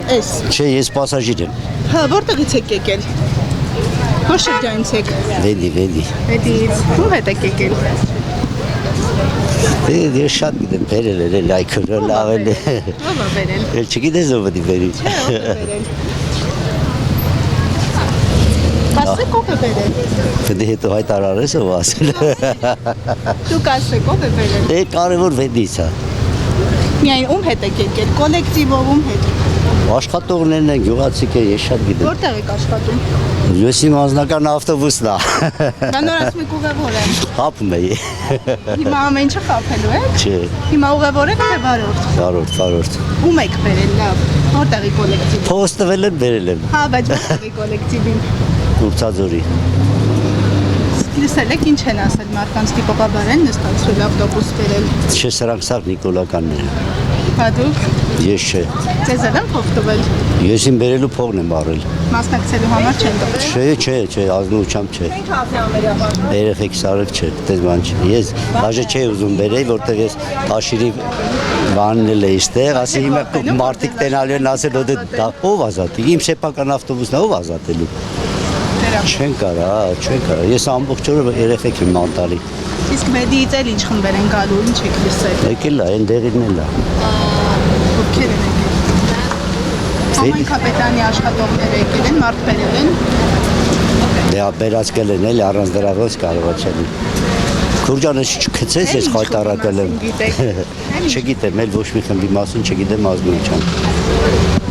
Էս։ Չէ, ես պասաժիր եմ։ Հա, որտեղից եք եկել։ Որ շրջանից եք։ Վեդի։ Էդից։ Ում հետ եք եկել։ Ես շատ գիտեմ, բերել էր, լայքը լավ էլ։ Ո՞վ է բերել։ Էլ չգիտես ով է բերի։ Չէ, ով է բերել։ Ասեք ով է բերել։ Դե հետո հայտարարես ով ասել։ Դուք ասեք ով է բերել։ Դե կարևոր վեդից է։ Միայն ում հետ եք եկել, կոլեկտիվով ում հետ։ Աշխատողներն են, գյուղացիք է, ես շատ գիտեմ։ Որտեղ եք աշխատում։ Ես իմ անձնական ավտոբուսն է։ Դա նոր ասում եք ուղևոր եմ։ Խափում է։ Հիմա ամեն ինչը խափելու եք։ Չէ, Հիմա ուղևոր եք թե վարորդ։ վարորդ։ Ում եք բերել լավ։ Որտեղի կոլեկտիվ։ Փողոց տվել եմ, բերել եմ։ Հա, բայց որտեղի կոլեկտիվին։ Կուրցաձորի։ Լսել եք ինչ են ասել մարդկանց տիպողաբար են նստացրել ավտոբուս բերել։ Չէ, սրանք սաղ նիկոլականներ են։ Հա դուք Ես չէ։ ձեզ էլ են փող տվել։ Ես իմ բերելու փողն եմ առել։ Մասնակցելու համար չեն տվել։ Չէ, ազնուությամբ չէ։ Երեխեք սարել չէ, դες բան չէ։ Ես բաժե չէի ուզում բերեի, որտեղ ես աշիրի բանն էլ էի ստեղ, ասի հիմա մարդիկ տենալու են ասել, դա ով ազատի։ Իմ սեփական ավտոբուսն է ով ազատելու։ Չեն կարա։ Ես ամբողջ օրը երեխեք եմ անտալի։ Իսկ մեդիից էլ ինչ խմբեր են գալու, ինչ եք լսել։ Եկել է, այն դեղին էլ է։ Ովքեր են եկել։ Համայնքապետարանի աշխատողները եկել են, մարդ բերել են։ Դե բերած գել են, առանց դրա ոչ կարող չեն։ Քուրջանը չքցես, ես խայտարակել եմ։ Չգիտեմ, էլ ոչ մի խմբի մասին չգիտեմ ազնուչան։